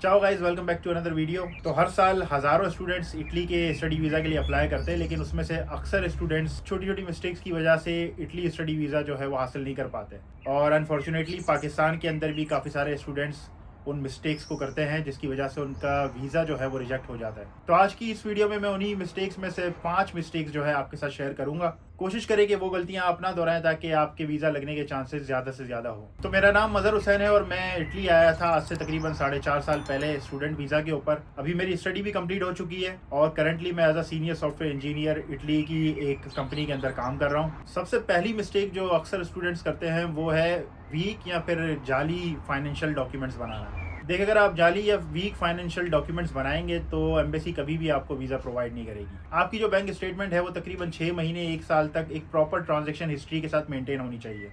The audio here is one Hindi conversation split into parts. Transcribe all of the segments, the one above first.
चाओ guys, welcome back to another video. तो हर साल हज़ारों स्टूडेंट्स इटली के स्टडी वीज़ा के लिए अप्लाई करते हैं, लेकिन उसमें से अक्सर स्टूडेंट्स छोटी छोटी मिस्टेक्स की वजह से इटली स्टडी वीज़ा जो है वो हासिल नहीं कर पाते। और अनफॉर्चुनेटली पाकिस्तान के अंदर भी काफ़ी सारे स्टूडेंट्स उन मिस्टेक्स को करते हैं, जिसकी वजह से उनका वीज़ा जो है वो रिजेक्ट हो जाता है। तो आज की इस वीडियो में मैं उन्हीं मिस्टेक्स में से 5 मिस्टेक्स जो है आपके साथ शेयर करूंगा। कोशिश करें कि वो गलतियां आप ना दोहराएं, ताकि आपके वीज़ा लगने के चांसेस ज़्यादा से ज़्यादा हो। तो मेरा नाम मज़हर हुसैन है और मैं इटली आया था आज से तकरीबन 4.5 साल पहले स्टूडेंट वीज़ा के ऊपर। अभी मेरी स्टडी भी कंप्लीट हो चुकी है और करंटली मैं as a senior software engineer Italy की एक कंपनी के अंदर काम कर रहा हूँ। सबसे पहली मिस्टेक जो अक्सर स्टूडेंट्स करते हैं वो है वीक या फिर जाली फाइनेंशियल डॉक्यूमेंट्स बनाना। देखिए, अगर आप जाली या वीक फाइनेंशियल डॉक्यूमेंट्स बनाएंगे तो एम्बेसी कभी भी आपको वीज़ा प्रोवाइड नहीं करेगी। आपकी जो बैंक स्टेटमेंट है वो तकरीबन 6 महीने 1 साल तक एक प्रॉपर ट्रांजैक्शन हिस्ट्री के साथ मेंटेन होनी चाहिए।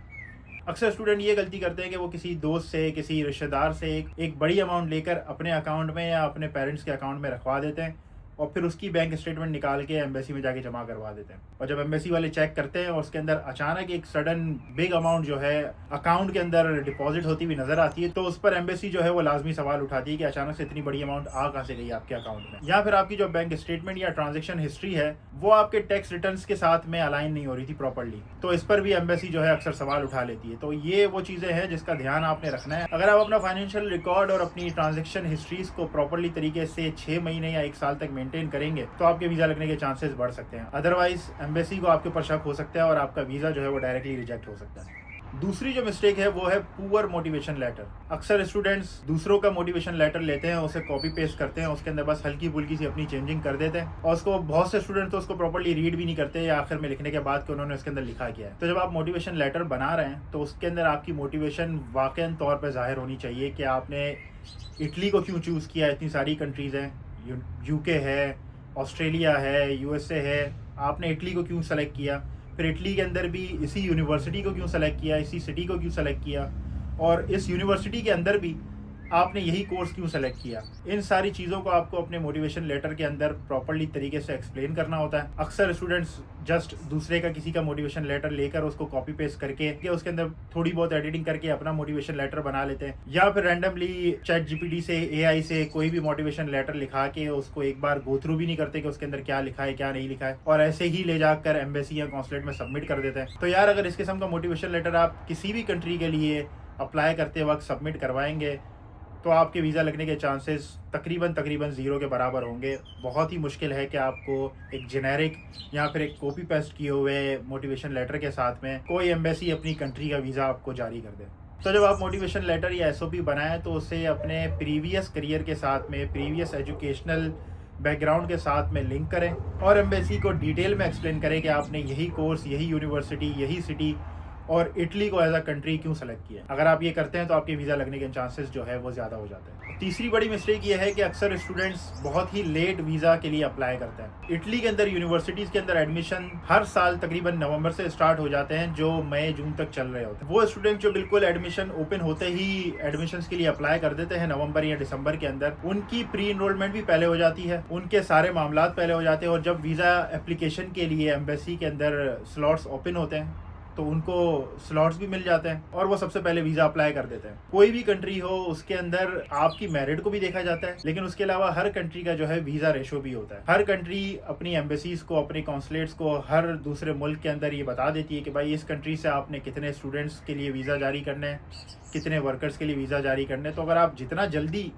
अक्सर स्टूडेंट ये गलती करते हैं कि वो किसी दोस्त से, किसी रिश्तेदार से एक बड़ी अमाउंट लेकर अपने अकाउंट में या अपने पेरेंट्स के अकाउंट में रखवा देते हैं और फिर उसकी बैंक स्टेटमेंट निकाल के एम्बेसी में जाके जमा करवा देते हैं। और जब एम्बेसी वाले चेक करते हैं और उसके अंदर अचानक एक सडन बिग अमाउंट जो है अकाउंट के अंदर डिपॉजिट होती हुई नजर आती है, तो उस पर एम्बेसी जो है वो लाजमी सवाल उठाती है कि अचानक से इतनी बड़ी अमाउंट आ कहाँ से गई आपके अकाउंट में। या फिर आपकी जो बैंक स्टेटमेंट या ट्रांजेक्शन हिस्ट्री है वो आपके टैक्स रिटर्न्स के साथ में अलाइन नहीं हो रही थी प्रॉपर्ली, तो इस पर भी एम्बेसी जो है अक्सर सवाल उठा लेती है। तो ये वो चीज़ें हैं जिसका ध्यान आपने रखना है। अगर आप अपना फाइनेंशियल रिकॉर्ड और अपनी ट्रांजेक्शन हिस्ट्रीज को प्रॉपर्ली तरीके से 6 महीने या 1 साल तक मेंटेन करेंगे तो आपके वीज़ा लगने के चांसेस बढ़ सकते हैं। अदरवाइज एम्बेसी को आपके ऊपर शक हो सकता है और आपका वीज़ा जो है वो डायरेक्टली रिजेक्ट हो सकता है। दूसरी जो मिस्टेक है वो है पुअर मोटिवेशन लेटर। अक्सर स्टूडेंट्स दूसरों का मोटिवेशन लेटर लेते हैं, उसे कॉपी पेस्ट करते हैं, उसके अंदर बस हल्की फुल्की सी अपनी चेंजिंग कर देते हैं और उसको बहुत से स्टूडेंट तो उसको प्रॉपर्ली रीड भी नहीं करते या आखिर में लिखने के बाद कि उन्होंने उसके अंदर लिखा किया है। तो जब आप मोटिवेशन लेटर बना रहे हैं तो उसके अंदर आपकी मोटिवेशन वाकई तौर पर जाहिर होनी चाहिए कि आपने इटली को क्यों चूज़ किया। इतनी सारी कंट्रीज़ हैं, यूके है, ऑस्ट्रेलिया है, यूएसए है, आपने इटली को क्यों सेलेक्ट किया, फिर इटली के अंदर भी इसी यूनिवर्सिटी को क्यों सेलेक्ट किया, इसी सिटी को क्यों सेलेक्ट किया, और इस यूनिवर्सिटी के अंदर भी आपने यही कोर्स क्यों सेलेक्ट किया। इन सारी चीज़ों को आपको अपने मोटिवेशन लेटर के अंदर प्रॉपर्ली तरीके से एक्सप्लेन करना होता है। अक्सर स्टूडेंट्स जस्ट दूसरे का किसी का मोटिवेशन लेटर लेकर उसको कॉपी पेस्ट करके उसके अंदर थोड़ी बहुत एडिटिंग करके अपना मोटिवेशन लेटर बना लेते हैं, या फिर रैंडमली चैट जीपीटी से, एआई से कोई भी मोटिवेशन लेटर लिखा के उसको एक बार गो थ्रू भी नहीं करते कि उसके अंदर क्या लिखा है क्या नहीं लिखा है, और ऐसे ही ले जाकर एम्बेसी या कॉन्सुलेट में सबमिट कर देते हैं। तो यार, अगर इस किस्म का मोटिवेशन लेटर आप किसी भी कंट्री के लिए अप्लाई करते वक्त सबमिट करवाएंगे तो आपके वीज़ा लगने के चांसेस तकरीबन ज़ीरो के बराबर होंगे। बहुत ही मुश्किल है कि आपको एक जेनेरिक या फिर एक कॉपी पेस्ट किए हुए मोटिवेशन लेटर के साथ में कोई एम्बेसी अपनी कंट्री का वीज़ा आपको जारी कर दे। तो जब आप मोटिवेशन लेटर या एसओपी बनाएं तो उसे अपने प्रीवियस करियर के साथ में, प्रीवियस एजुकेशनल बैकग्राउंड के साथ में लिंक करें और एम्बेसी को डिटेल में एक्सप्लेन करें कि आपने यही कोर्स, यही यूनिवर्सिटी, यही सिटी और इटली को एज अ कंट्री क्यों सेलेक्ट किया। अगर आप ये करते हैं तो आपके वीज़ा लगने के चांसेस जो है वो ज़्यादा हो जाते हैं। तीसरी बड़ी मिस्टेक ये है कि अक्सर स्टूडेंट्स बहुत ही लेट वीज़ा के लिए अप्लाई करते हैं। इटली के अंदर यूनिवर्सिटीज़ के अंदर एडमिशन हर साल तकरीबन नवंबर से स्टार्ट हो जाते हैं, जो मई जून तक चल रहे होते हैं। वो स्टूडेंट जो बिल्कुल एडमिशन ओपन होते ही एडमिशन के लिए अप्लाई कर देते हैं नवंबर या दिसंबर के अंदर, उनकी प्री इनरोलमेंट भी पहले हो जाती है, उनके सारे मामलात पहले हो जाते हैं, और जब वीज़ा एप्लीकेशन के लिए एम्बेसी के अंदर स्लॉट्स ओपन होते हैं तो उनको स्लॉट्स भी मिल जाते हैं और वो सबसे पहले वीज़ा अप्लाई कर देते हैं। कोई भी कंट्री हो उसके अंदर आपकी मेरिट को भी देखा जाता है, लेकिन उसके अलावा हर कंट्री का जो है वीज़ा रेशो भी होता है। हर कंट्री अपनी एम्बेसीज को, अपने कॉन्सुलेट्स को हर दूसरे मुल्क के अंदर ये बता देती है कि भाई इस कंट्री से आपने कितने स्टूडेंट्स के लिए वीज़ा जारी करने हैं, कितने वर्कर्स के लिए वीज़ा जारी करने हैं। तो अगर आप जितना जल्दी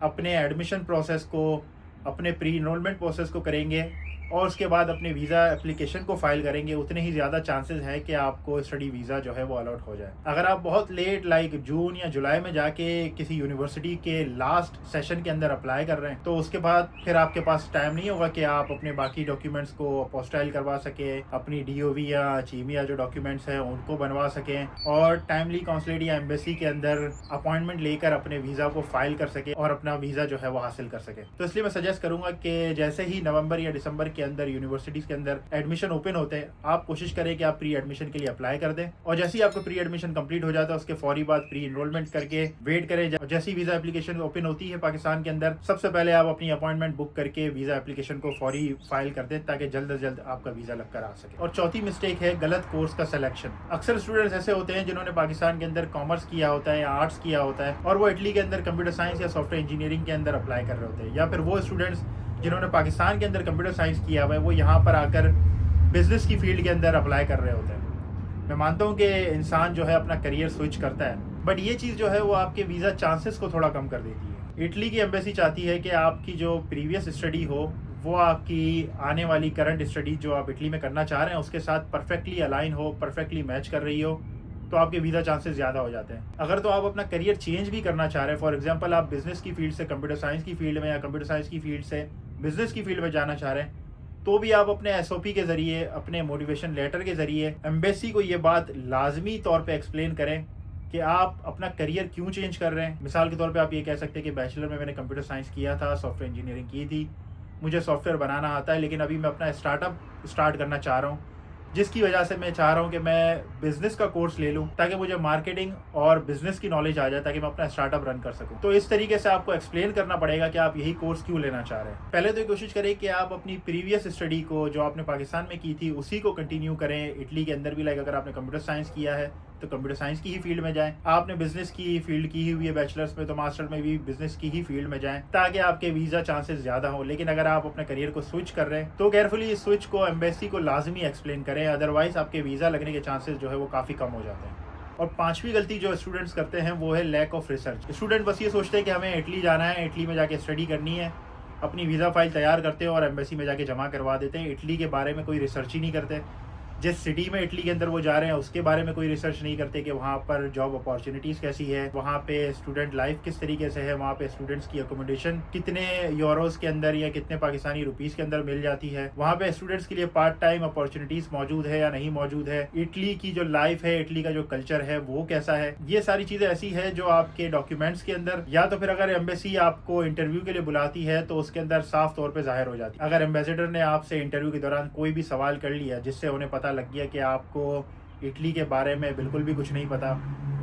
अपने एडमिशन प्रोसेस को, अपने प्री इनरोलमेंट प्रोसेस को करेंगे और उसके बाद अपने वीज़ा एप्लीकेशन को फाइल करेंगे, उतने ही ज़्यादा चांसेस हैं कि आपको स्टडी वीज़ा जो है वो अलॉट हो जाए। अगर आप बहुत लेट लाइक जून या जुलाई में जाके किसी यूनिवर्सिटी के लास्ट सेशन के अंदर अप्लाई कर रहे हैं तो उसके बाद फिर आपके पास टाइम नहीं होगा कि आप अपने बाकी डॉक्यूमेंट्स को अपोस्टाइल करवा सकें, अपनी डीओवी या चीमिया जो डॉक्यूमेंट्स हैं उनको बनवा सकें और टाइमली कॉन्सुलेट या एम्बेसी के अंदर अपॉइंटमेंट लेकर अपने वीज़ा को फाइल कर सकें और अपना वीज़ा जो है वो हासिल कर सकें। तो इसलिए मैं सजेस्ट करूँगा कि जैसे ही नवंबर या दिसंबर के अंदर, यूनिवर्सिटीज़ के अंदर एडमिशन ओपन होते हैं, आप कोशिश करें कि आप प्री एडमिशन के लिए अप्लाई कर दें, और जैसे ही आपका प्री एडमिशन कंप्लीट हो जाता है उसके फौरी बाद प्री एनरोलमेंट करके वेट करें। जैसी वीज़ा एप्लीकेशन ओपन होती है पाकिस्तान के अंदर, सबसे पहले आप अपनी अपॉइंटमेंट बुक करके वीज़ा एप्लीकेशन को फौरी फाइल कर दें ताकि जल्द से जल्द आपका वीज़ा लगकर आ सके। और चौथी मिस्टेक है गलत कोर्स का सिलेक्शन। अक्सर स्टूडेंट्स ऐसे होते हैं जिन्होंने पाकिस्तान के अंदर कॉमर्स किया होता है या आर्ट्स किया होता है और वो इटली के अंदर कंप्यूटर साइंस या सॉफ्टवेयर इंजीनियरिंग के अंदर अप्लाई कर रहे होते हैं, या फिर वो स्टूडेंट्स जिन्होंने पाकिस्तान के अंदर कंप्यूटर साइंस किया हुआ है वो यहाँ पर आकर बिजनेस की फील्ड के अंदर अप्लाई कर रहे होते हैं। मैं मानता हूँ कि इंसान जो है अपना करियर स्विच करता है, बट ये चीज़ जो है वो आपके वीज़ा चांसेस को थोड़ा कम कर देती है। इटली की एम्बेसी चाहती है कि आपकी जो प्रीवियस स्टडी हो वो आपकी आने वाली करंट स्टडी जो आप इटली में करना चाह रहे हैं उसके साथ परफेक्टली अलाइन हो, परफेक्टली मैच कर रही हो, तो आपके वीज़ा चांसेस ज़्यादा हो जाते हैं। अगर तो आप अपना करियर चेंज भी करना चाह रहे हैं, फॉर एग्जांपल आप बिजनेस की फील्ड से कंप्यूटर साइंस की फील्ड में या कंप्यूटर साइंस की फील्ड से बिजनेस की फील्ड में जाना चाह रहे हैं, तो भी आप अपने SOP के ज़रिए, अपने मोटिवेशन लेटर के ज़रिए एम्बेसी को ये बात लाजमी तौर पे एक्सप्लेन करें कि आप अपना करियर क्यों चेंज कर रहे हैं। मिसाल के तौर पे आप ये कह सकते हैं कि बैचलर में मैंने कंप्यूटर साइंस किया था, सॉफ्टवेयर इंजीनियरिंग की थी, मुझे सॉफ्टवेयर बनाना आता है, लेकिन अभी मैं अपना स्टार्टअप स्टार्ट करना चाह रहा हूँ, जिसकी वजह से मैं चाह रहा हूँ कि मैं बिज़नेस का कोर्स ले लूँ ताकि मुझे मार्केटिंग और बिज़नेस की नॉलेज आ जाए ताकि मैं अपना स्टार्टअप रन कर सकूँ। तो इस तरीके से आपको एक्सप्लेन करना पड़ेगा कि आप यही कोर्स क्यों लेना चाह रहे हैं। पहले तो ये कोशिश करें कि आप अपनी प्रीवियस स्टडी को जो आपने पाकिस्तान में की थी उसी को कंटिन्यू करें इटली के अंदर भी। लाइक अगर आपने कंप्यूटर साइंस किया है तो कंप्यूटर साइंस की ही फील्ड में जाएं, आपने बिजनेस की फील्ड की ही हुई है बैचलर्स में तो मास्टर में भी बिजनेस की ही फील्ड में जाएं ताकि आपके वीज़ा चांसेस ज़्यादा हो। लेकिन अगर आप अपने करियर को स्विच कर रहे हैं तो केयरफुली इस स्विच को एम्बेसी को लाजमी एक्सप्लेन करें, अदरवाइज आपके वीज़ा लगने के चांसेस जो है वो काफ़ी कम हो जाते हैं। और पांचवी गलती जो स्टूडेंट्स करते हैं वो है लैक ऑफ रिसर्च। स्टूडेंट बस ये सोचते हैं कि हमें इटली जाना है, इटली में जाके स्टडी करनी है, अपनी वीज़ा फाइल तैयार करते हैं और एम्बेसी में जाके जमा करवा देते हैं। इटली के बारे में कोई रिसर्च ही नहीं करते, जिस सिटी में इटली के अंदर वो जा रहे हैं उसके बारे में कोई रिसर्च नहीं करते कि वहाँ पर जॉब अपॉर्चुनिटीज़ कैसी है, वहाँ पे स्टूडेंट लाइफ किस तरीके से है, वहाँ पे स्टूडेंट्स की अकोमोडेशन कितने यूरोज के अंदर या कितने पाकिस्तानी रुपीस के अंदर मिल जाती है, वहाँ पे स्टूडेंट्स के लिए पार्ट टाइम अपॉर्चुनिटीज़ मौजूद है या नहीं मौजूद है, इटली की जो लाइफ है, इटली का जो कल्चर है वो कैसा है। ये सारी चीज़ें ऐसी है जो आपके डॉक्यूमेंट्स के अंदर या तो फिर अगर एम्बेसी आपको इंटरव्यू के लिए बुलाती है तो उसके अंदर साफ तौर पर जाहिर हो जाती है। अगर एम्बेसडर ने आपसे इंटरव्यू के दौरान कोई भी सवाल कर लिया जिससे उन्हें पता लग गया कि आपको इटली के बारे में बिल्कुल भी कुछ नहीं पता,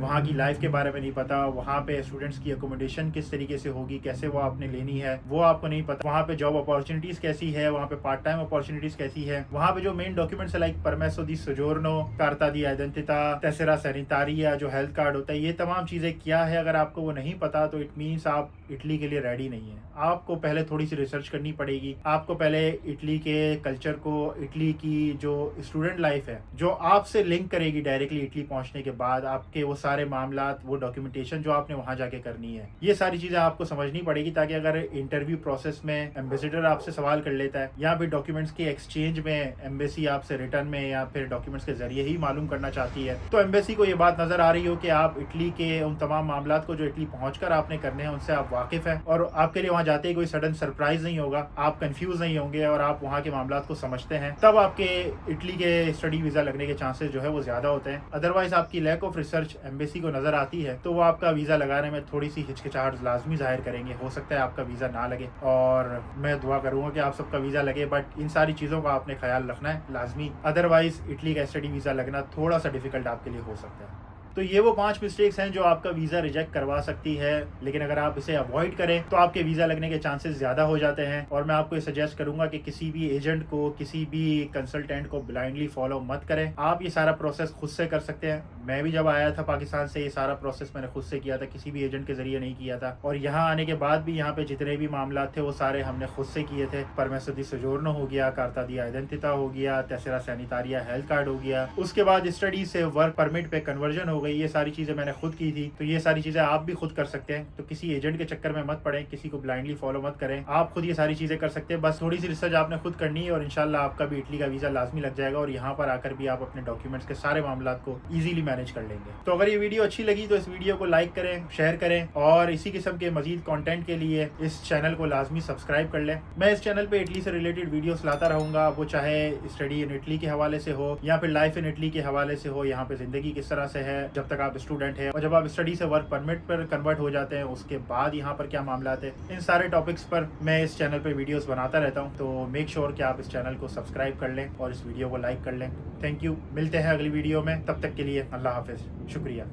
वहाँ की लाइफ के बारे में नहीं पता, वहाँ पे स्टूडेंट्स की अकोमोडेशन किस तरीके से होगी, कैसे वो आपने लेनी है वो आपको नहीं पता, वहाँ पे जॉब अपॉर्चुनिटीज़ कैसी है, वहाँ पे पार्ट टाइम अपॉर्चुनिटीज़ कैसी है, वहाँ पे जो मेन डॉक्यूमेंट्स है लाइक परमेसो दी सोजोर्नो, कार्ता दी आइडेंटिटा, टेसेरा सैनिटारिया, जो हेल्थ कार्ड होता है, ये तमाम चीज़ें क्या है अगर आपको वो नहीं पता तो इट मीन्स आप इटली के लिए रेडी नहीं है। आपको पहले थोड़ी सी रिसर्च करनी पड़ेगी, आपको पहले इटली के कल्चर को, इटली की जो स्टूडेंट लाइफ है जो आपसे लिंक करेगी डायरेक्टली इटली पहुंचने के बाद, आपके वो सारे मामला, वो डॉक्यूमेंटेशन जो आपने वहां जाके करनी है, ये सारी चीज़ें आपको समझनी पड़ेगी ताकि अगर इंटरव्यू प्रोसेस में एम्बेसडर आपसे सवाल कर लेता है या फिर डॉक्यूमेंट्स के एक्सचेंज में एम्बेसी आपसे रिटर्न में या फिर डॉक्यूमेंट्स के जरिए ही मालूम करना चाहती है तो एम्बेसी को ये बात नजर आ रही हो कि आप इटली के उन तमाम मामला को जो इटली पहुंचकर आपने करने हैं उनसे आप वाकिफ हैं और आपके लिए वहां जाते ही कोई सडन सरप्राइज नहीं होगा, आप कंफ्यूज नहीं होंगे और आप वहां के मामला को समझते हैं, तब आपके इटली के स्टडी वीजा लगने के चांसेस जो है वो ज्यादा होते हैं। अदरवाइज आपकी लैक ऑफ रिसर्च एम्बेसी को नजर आती है तो वो आपका वीजा लगाने में थोड़ी सी हिचकिचाहट लाजमी जाहिर करेंगे। हो सकता है आपका वीजा ना लगे और मैं दुआ करूंगा कि आप सबका वीजा लगे, बट इन सारी चीजों का आपने ख्याल रखना है लाजमी, अदरवाइज इटली का स्टडी वीजा लगना थोड़ा सा डिफिकल्ट आपके लिए हो सकता है। तो ये वो 5 मिस्टेक्स हैं जो आपका वीज़ा रिजेक्ट करवा सकती है, लेकिन अगर आप इसे अवॉइड करें तो आपके वीज़ा लगने के चांसेस ज़्यादा हो जाते हैं। और मैं आपको ये सजेस्ट करूंगा कि किसी भी एजेंट को, किसी भी कंसल्टेंट को ब्लाइंडली फॉलो मत करें। आप ये सारा प्रोसेस खुद से कर सकते हैं। मैं भी जब आया था पाकिस्तान से ये सारा प्रोसेस मैंने खुद से किया था, किसी भी एजेंट के जरिए नहीं किया था। और यहाँ आने के बाद भी यहाँ पे जितने भी मामला थे वो सारे हमने खुद से किए थे। परमेसो दी सोजोर्नो हो गया, कार्ता दी आइडेंटिटा हो गया, टेसेरा सैनिटारिया हेल्थ कार्ड हो गया, उसके बाद स्टडी से वर्क परमिट पे कन्वर्जन हो गई, ये सारी चीज़ें मैंने खुद की थी। तो ये सारी चीज़ें आप भी खुद कर सकते हैं। तो किसी एजेंट के चक्कर में मत पड़े, किसी को ब्लाइंडली फॉलो मत करें, आप खुद ये सारी चीज़ें कर सकते हैं। बस थोड़ी सी रिसर्च आपने खुद करनी है और इंशाल्लाह आपका भी इटली का वीज़ा लाजमी लग जाएगा और यहाँ पर आकर भी आप अपने डॉक्यूमेंट्स के सारे मामला को ईजिली मैनेज कर लेंगे। तो अगर ये वीडियो अच्छी लगी तो इस वीडियो को लाइक करें, शेयर करें और इसी किस्म के मजीद कंटेंट के लिए इस चैनल को लाजमी सब्सक्राइब कर लें। मैं इस चैनल पे इटली से रिलेटेड वीडियोस लाता रहूँगा, वो चाहे स्टडी इन इटली के हवाले से हो या फिर लाइफ इन इटली के हवाले से हो, यहाँ पे ज़िंदगी किस तरह से है, जब तक आप स्टूडेंट हैं, और जब आप स्टडी से वर्क परमिट पर कन्वर्ट हो जाते हैं उसके बाद यहाँ पर क्या मामला है, इन सारे टॉपिक्स पर मैं इस चैनल पर वीडियोस बनाता रहता हूँ। तो मेक श्योर कि आप इस चैनल को सब्सक्राइब कर लें और इस वीडियो को लाइक कर लें। थैंक यू, मिलते हैं अगली वीडियो में, तब तक के लिए अल्लाह हाफिज़, शुक्रिया।